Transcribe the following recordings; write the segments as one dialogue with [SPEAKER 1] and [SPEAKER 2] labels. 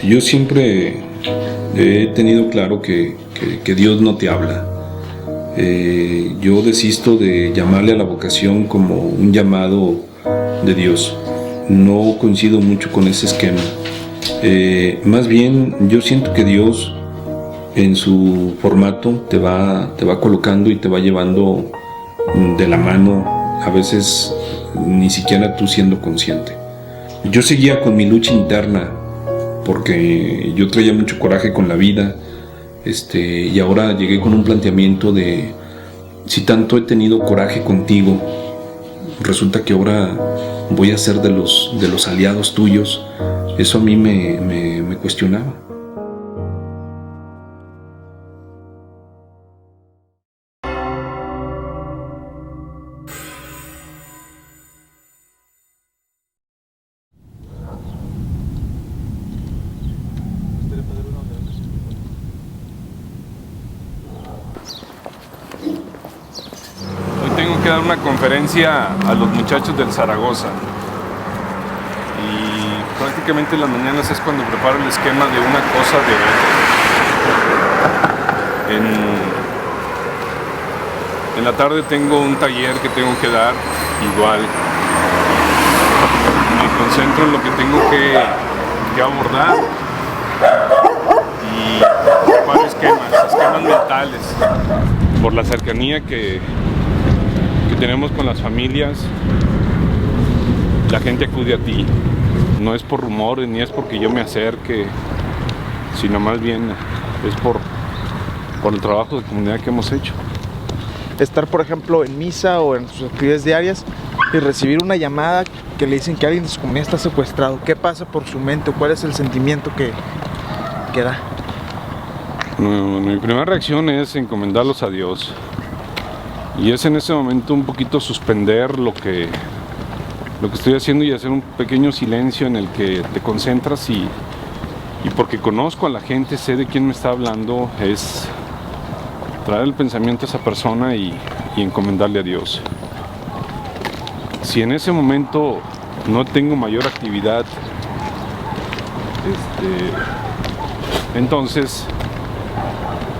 [SPEAKER 1] Yo siempre he tenido claro que Dios no te habla. Yo desisto de llamarle a la vocación como un llamado de Dios. No coincido mucho con ese esquema. Más bien yo siento que Dios en su formato te va colocando y te va llevando de la mano, a veces ni siquiera tú siendo consciente. Yo seguía con mi lucha interna porque yo traía mucho coraje con la vida, y ahora llegué con un planteamiento de: si tanto he tenido coraje contigo, resulta que ahora voy a ser de los aliados tuyos. Eso a mí me cuestionaba.
[SPEAKER 2] Tengo que dar una conferencia a los muchachos del Zaragoza y prácticamente en las mañanas es cuando preparo el esquema de una cosa de otra. En la tarde tengo un taller que tengo que dar, igual me concentro en lo que tengo que abordar y preparo esquemas mentales por la cercanía que tenemos con las familias. La gente acude a ti, no es por rumores ni es porque yo me acerque, sino más bien es por el trabajo de comunidad que hemos hecho.
[SPEAKER 3] Estar, por ejemplo, en misa o en sus actividades diarias y recibir una llamada que le dicen que alguien de su comunidad está secuestrado. ¿Qué pasa por su mente? ¿Cuál es el sentimiento que da?
[SPEAKER 2] Mi primera reacción es encomendarlos a Dios. Y es en ese momento un poquito suspender lo que estoy haciendo y hacer un pequeño silencio en el que te concentras y porque conozco a la gente, sé de quién me está hablando, es traer el pensamiento a esa persona y encomendarle a Dios. Si en ese momento no tengo mayor actividad, entonces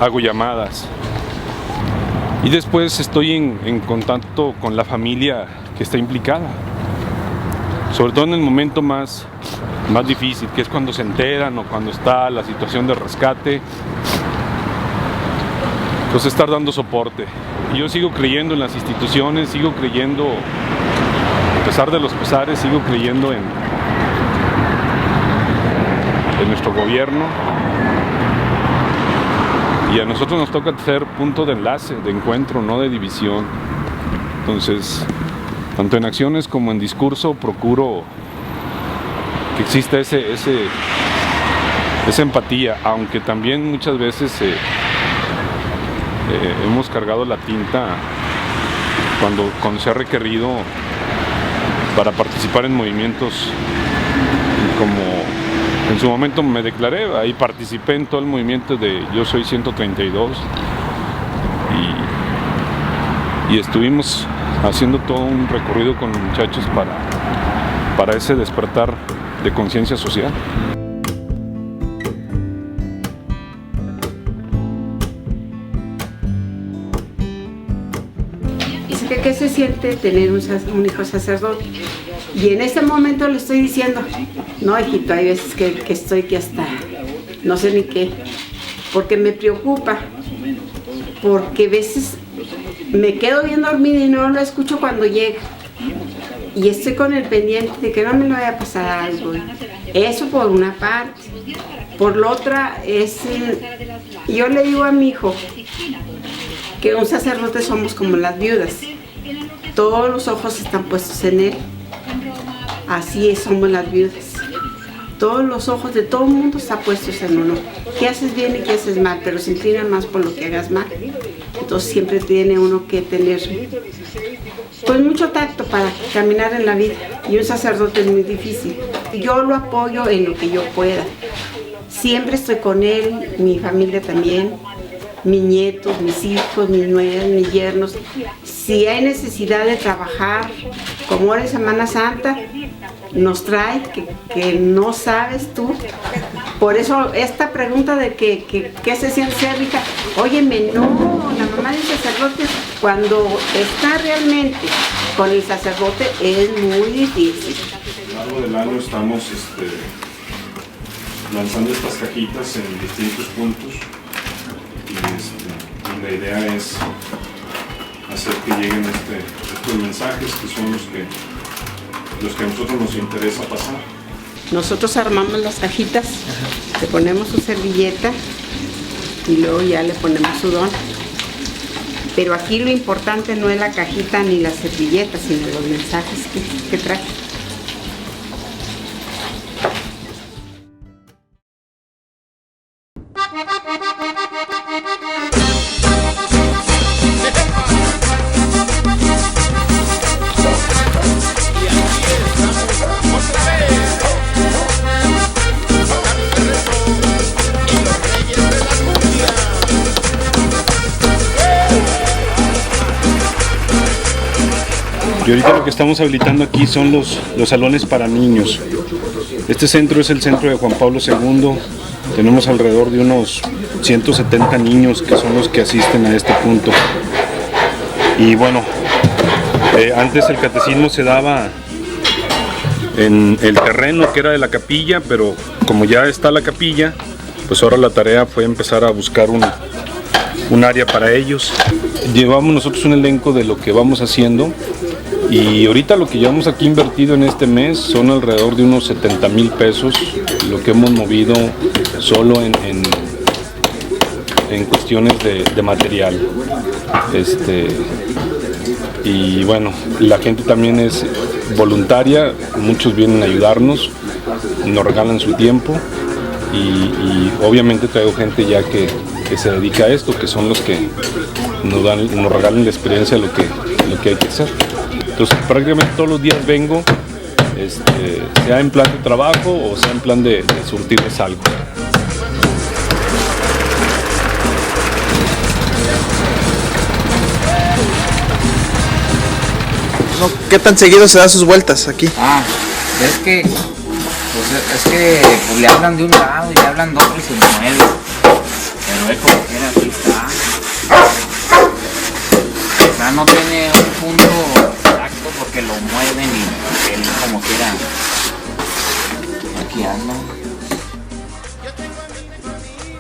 [SPEAKER 2] hago llamadas. Y después estoy en contacto con la familia que está implicada. Sobre todo en el momento más difícil, que es cuando se enteran o cuando está la situación de rescate. Entonces estar dando soporte. Y yo sigo creyendo en las instituciones, sigo creyendo, a pesar de los pesares, sigo creyendo en nuestro gobierno. Y a nosotros nos toca ser punto de enlace, de encuentro, no de división. Entonces, tanto en acciones como en discurso, procuro que exista esa empatía, aunque también muchas veces hemos cargado la tinta cuando se ha requerido para participar en movimientos como... En su momento me declaré, ahí participé en todo el movimiento de Yo Soy 132 y estuvimos haciendo todo un recorrido con los muchachos para ese despertar de conciencia social.
[SPEAKER 4] ¿Qué se siente tener un hijo sacerdote? Y en ese momento le estoy diciendo: no, hijito, hay veces que estoy que hasta no sé ni qué, porque me preocupa, porque a veces me quedo bien dormida y no lo escucho cuando llega, y estoy con el pendiente de que no me lo vaya a pasar algo. Eso por una parte. Por la otra es, yo le digo a mi hijo que un sacerdote somos como las viudas, todos los ojos están puestos en él. Así es, somos las viudas. Todos los ojos de todo el mundo están puestos en uno. ¿Qué haces bien y qué haces mal? Pero se inclinan más por lo que hagas mal. Entonces siempre tiene uno que tener pues mucho tacto para caminar en la vida. Y un sacerdote es muy difícil. Yo lo apoyo en lo que yo pueda. Siempre estoy con él, mi familia también. Mis nietos, mis hijos, mis nueras, mis yernos. Si hay necesidad de trabajar, como ahora en Semana Santa, nos trae que no sabes tú. Por eso esta pregunta de que qué se siente ser hija, óyeme, no, la mamá del sacerdote cuando está realmente con el sacerdote es muy difícil.
[SPEAKER 1] A lo largo del año estamos lanzando estas cajitas en distintos puntos y la idea es hacer que lleguen estos mensajes que son los que a nosotros nos interesa pasar.
[SPEAKER 4] Nosotros armamos las cajitas, le ponemos su servilleta y luego ya le ponemos su don. Pero aquí lo importante no es la cajita ni la servilleta, sino los mensajes que trae.
[SPEAKER 1] Y ahorita lo que estamos habilitando aquí son los salones para niños. Este centro es el centro de Juan Pablo II. Tenemos alrededor de unos 170 niños que son los que asisten a este punto. Y bueno, antes el catecismo se daba en el terreno que era de la capilla, pero como ya está la capilla, pues ahora la tarea fue empezar a buscar un área para ellos. Llevamos nosotros un elenco de lo que vamos haciendo. Y ahorita lo que llevamos aquí invertido en este mes son alrededor de unos 70,000 pesos, lo que hemos movido solo en cuestiones de material. Y bueno, la gente también es voluntaria, muchos vienen a ayudarnos, nos regalan su tiempo y obviamente traigo gente ya que se dedica a esto, que son los que nos regalan la experiencia de lo que hay que hacer. Entonces prácticamente todos los días vengo, sea en plan de trabajo o sea en plan de surtirles algo.
[SPEAKER 3] ¿Qué tan seguido se da sus vueltas aquí?
[SPEAKER 5] Es que le hablan de un lado y le hablan de otro y se mueve. Pero es como que era así está. O sea, no tiene un punto exacto porque lo mueven y él como quiera. Aquí anda.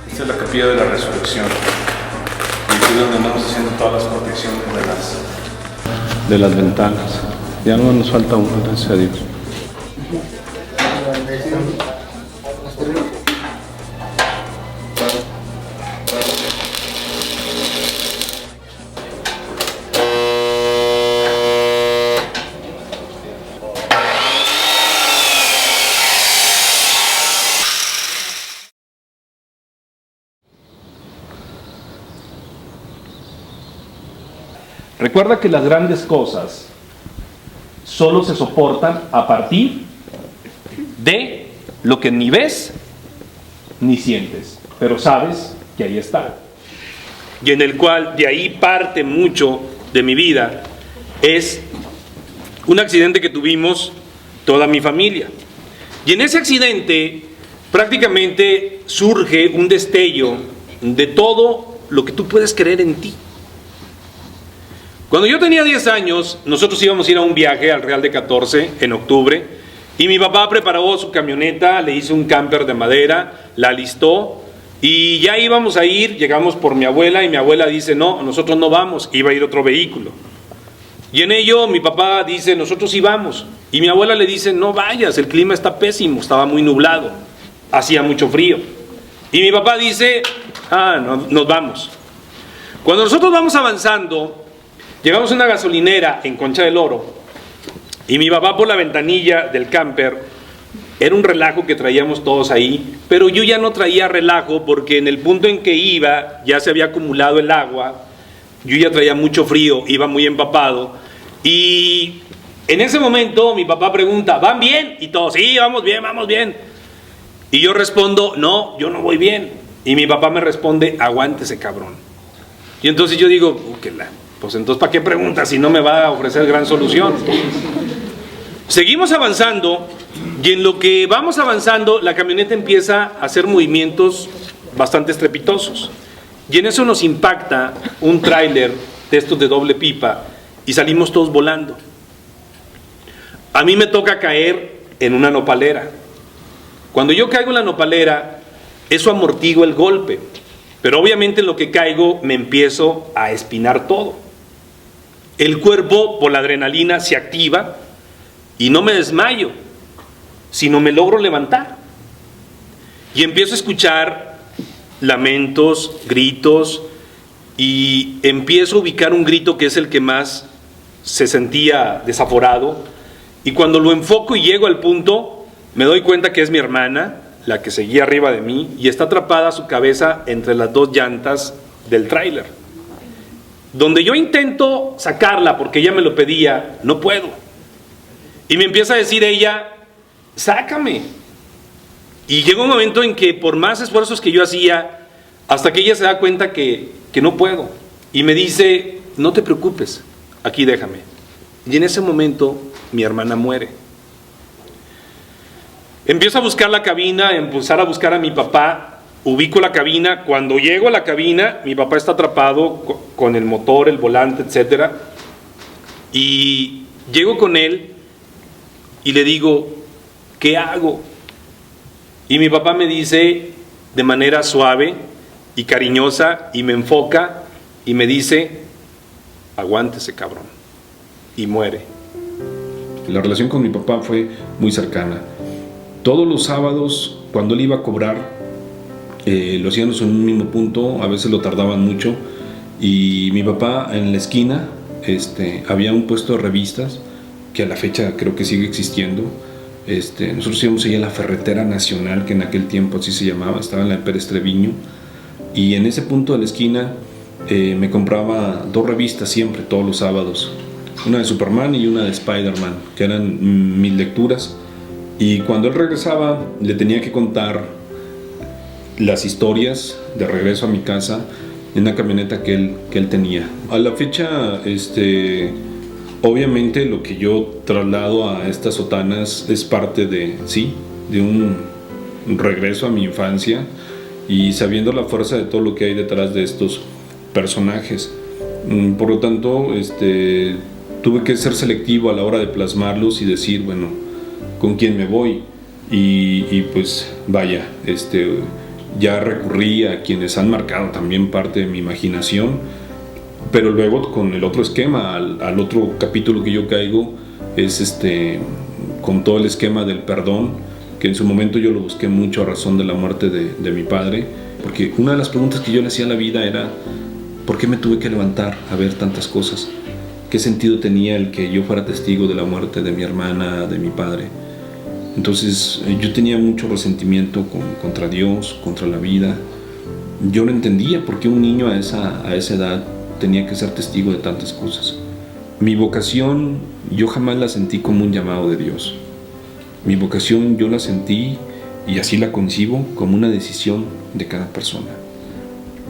[SPEAKER 1] Esta es la capilla de la resurrección. Y aquí es donde andamos haciendo todas las protecciones de las ventanas. Ya no nos falta uno, gracias a Dios.
[SPEAKER 6] Recuerda que las grandes cosas solo se soportan a partir de lo que ni ves ni sientes, pero sabes que ahí está.
[SPEAKER 1] Y en el cual de ahí parte mucho de mi vida, es un accidente que tuvimos toda mi familia. Y en ese accidente prácticamente surge un destello de todo lo que tú puedes creer en ti. Cuando yo tenía 10 años, nosotros íbamos a ir a un viaje al Real de 14 en octubre, y mi papá preparó su camioneta, le hizo un camper de madera, la alistó, y ya íbamos a ir, llegamos por mi abuela, y mi abuela dice, no, nosotros no vamos, iba a ir otro vehículo. Y en ello mi papá dice, nosotros sí vamos, y mi abuela le dice, no vayas, el clima está pésimo, estaba muy nublado, hacía mucho frío. Y mi papá dice, no, nos vamos. Cuando nosotros vamos avanzando, llegamos a una gasolinera en Concha del Oro y mi papá por la ventanilla del camper, era un relajo que traíamos todos ahí, pero yo ya no traía relajo porque en el punto en que iba ya se había acumulado el agua, yo ya traía mucho frío, iba muy empapado y en ese momento mi papá pregunta, ¿van bien? Y todos, sí, vamos bien, vamos bien. Y yo respondo, no, yo no voy bien. Y mi papá me responde, aguántese cabrón. Y entonces yo digo, pues entonces ¿para qué preguntas si no me va a ofrecer gran solución? Seguimos avanzando
[SPEAKER 6] Y en lo que vamos avanzando, la camioneta empieza a hacer movimientos bastante estrepitosos. Y en eso nos impacta un tráiler de estos de doble pipa y salimos todos volando. A mí me toca caer en una nopalera. Cuando yo caigo en la nopalera, eso amortigua el golpe. Pero obviamente en lo que caigo me empiezo a espinar todo. El cuerpo por la adrenalina se activa y no me desmayo, sino me logro levantar. Y empiezo a escuchar lamentos, gritos, y empiezo a ubicar un grito que es el que más se sentía desaforado. Y cuando lo enfoco y llego al punto, me doy cuenta que es mi hermana, la que seguía arriba de mí, y está atrapada su cabeza entre las dos llantas del tráiler. Donde yo intento sacarla porque ella me lo pedía, no puedo. Y me empieza a decir ella, sácame. Y llega un momento en que por más esfuerzos que yo hacía, hasta que ella se da cuenta que no puedo. Y me dice, no te preocupes, aquí déjame. Y en ese momento mi hermana muere. Empiezo a buscar la cabina, a empezar a buscar a mi papá. Ubico la cabina. Cuando llego a la cabina, mi papá está atrapado con el motor, el volante, etc. Y llego con él y le digo, ¿qué hago? Y mi papá me dice de manera suave y cariñosa, y me enfoca y me dice, aguántese, cabrón. Y muere.
[SPEAKER 1] La relación con mi papá fue muy cercana. Todos los sábados, cuando él iba a cobrar, lo hacíamos en un mismo punto, a veces lo tardaban mucho, y mi papá en la esquina había un puesto de revistas que a la fecha creo que sigue existiendo. Nosotros íbamos allá a la Ferretera Nacional, que en aquel tiempo así se llamaba, estaba en la Pérez Treviño, y en ese punto de la esquina me compraba 2 revistas siempre, todos los sábados, una de Superman y una de Spider-Man, que eran mis lecturas. Y cuando él regresaba, le tenía que contar las historias de regreso a mi casa en una camioneta que él tenía. A la fecha, obviamente lo que yo traslado a estas sotanas es parte de un regreso a mi infancia, y sabiendo la fuerza de todo lo que hay detrás de estos personajes. Por lo tanto, tuve que ser selectivo a la hora de plasmarlos y decir, bueno, ¿con quién me voy? Y pues vaya, ya recurrí a quienes han marcado también parte de mi imaginación, pero luego con el otro esquema, al otro capítulo que yo caigo, es con todo el esquema del perdón, que en su momento yo lo busqué mucho a razón de la muerte de mi padre, porque una de las preguntas que yo le hacía a la vida era, ¿por qué me tuve que levantar a ver tantas cosas? ¿Qué sentido tenía el que yo fuera testigo de la muerte de mi hermana, de mi padre? Entonces yo tenía mucho resentimiento contra Dios, contra la vida. Yo no entendía por qué un niño a esa edad tenía que ser testigo de tantas cosas. Mi vocación yo jamás la sentí como un llamado de Dios. Mi vocación yo la sentí, y así la concibo, como una decisión de cada persona.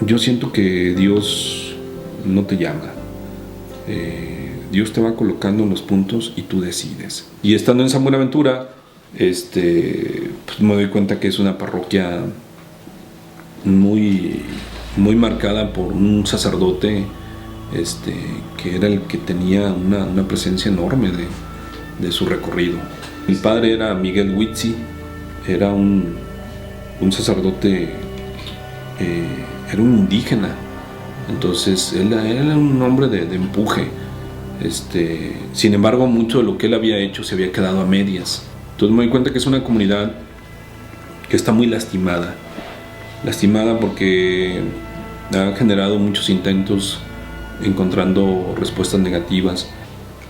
[SPEAKER 1] Yo siento que Dios no te llama. Dios te va colocando en los puntos y tú decides. Y estando en San Buenaventura, pues me doy cuenta que es una parroquia muy, muy marcada por un sacerdote que era el que tenía una presencia enorme de su recorrido. Mi padre era Miguel Huitzi, era un sacerdote, era un indígena. Entonces él era un hombre de empuje. Sin embargo, mucho de lo que él había hecho se había quedado a medias. Entonces me doy cuenta que es una comunidad que está muy lastimada porque ha generado muchos intentos encontrando respuestas negativas.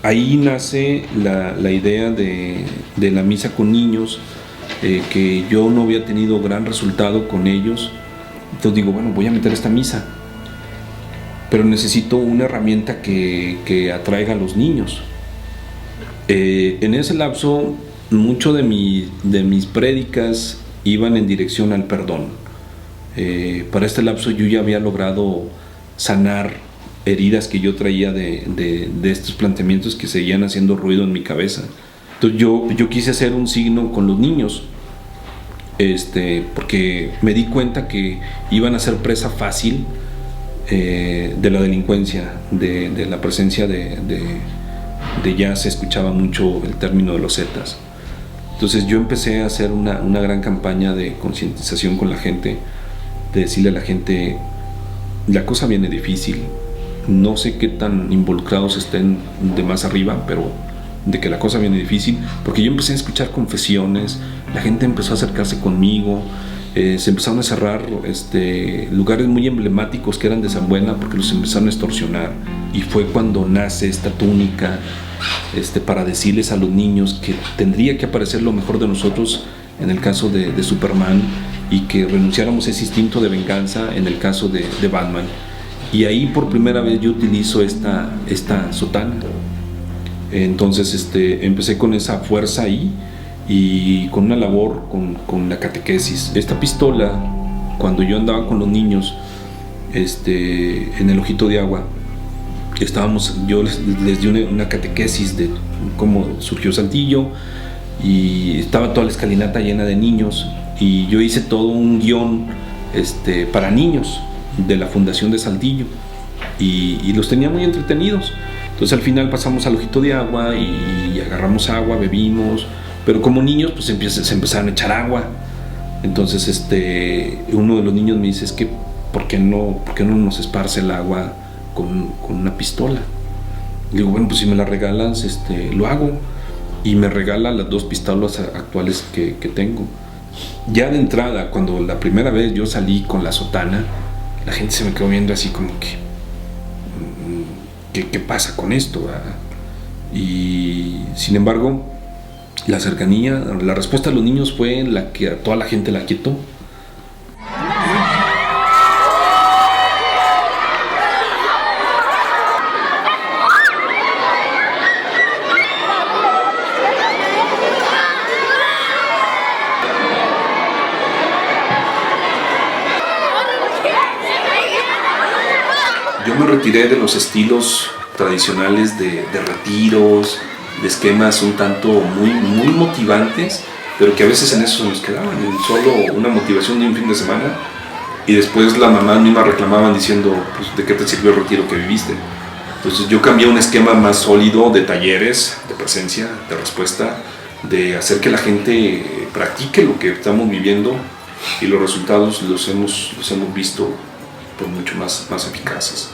[SPEAKER 1] Ahí nace la idea de la misa con niños, que yo no había tenido gran resultado con ellos. Entonces digo, bueno, voy a meter esta misa, pero necesito una herramienta que atraiga a los niños. En ese lapso, mucho de mis prédicas iban en dirección al perdón. Para este lapso yo ya había logrado sanar heridas que yo traía de estos planteamientos que seguían haciendo ruido en mi cabeza. Entonces yo quise hacer un signo con los niños, porque me di cuenta que iban a ser presa fácil de la delincuencia, de la presencia de ya se escuchaba mucho el término de los Zetas. Entonces yo empecé a hacer una gran campaña de concientización con la gente, de decirle a la gente, la cosa viene difícil, no sé qué tan involucrados estén de más arriba, pero de que la cosa viene difícil, porque yo empecé a escuchar confesiones, la gente empezó a acercarse conmigo, se empezaron a cerrar lugares muy emblemáticos que eran de San Buena, porque los empezaron a extorsionar, y fue cuando nace esta túnica para decirles a los niños que tendría que aparecer lo mejor de nosotros en el caso de Superman, y que renunciáramos a ese instinto de venganza en el caso de Batman. Y ahí por primera vez yo utilizo esta sotana. Entonces empecé con esa fuerza ahí y con una labor con la catequesis. Esta pistola, cuando yo andaba con los niños en el Ojito de Agua, yo les di una catequesis de cómo surgió Saltillo, y estaba toda la escalinata llena de niños, y yo hice todo un guión para niños de la Fundación de Saltillo, y los tenía muy entretenidos. Entonces al final pasamos al Ojito de Agua y agarramos agua, bebimos, pero como niños pues se empezaron a echar agua. Entonces uno de los niños me dice, es que ¿por qué no nos esparce el agua con una pistola? Y digo, bueno, pues si me la regalas, lo hago. Y me regala las 2 pistolas actuales que tengo. Ya de entrada, cuando la primera vez yo salí con la sotana, la gente se me quedó viendo así como que ¿qué pasa con esto? Y sin embargo, la cercanía, la respuesta de los niños fue la que a toda la gente la quietó. Yo me retiré de los estilos tradicionales de retiros, de esquemas un tanto muy motivantes, pero que a veces en eso se nos quedaban, en solo una motivación de un fin de semana, y después la mamá misma reclamaban diciendo, pues, ¿de qué te sirvió el retiro que viviste? Entonces yo cambié a un esquema más sólido de talleres, de presencia, de respuesta, de hacer que la gente practique lo que estamos viviendo, y los resultados los hemos visto pues mucho más eficaces.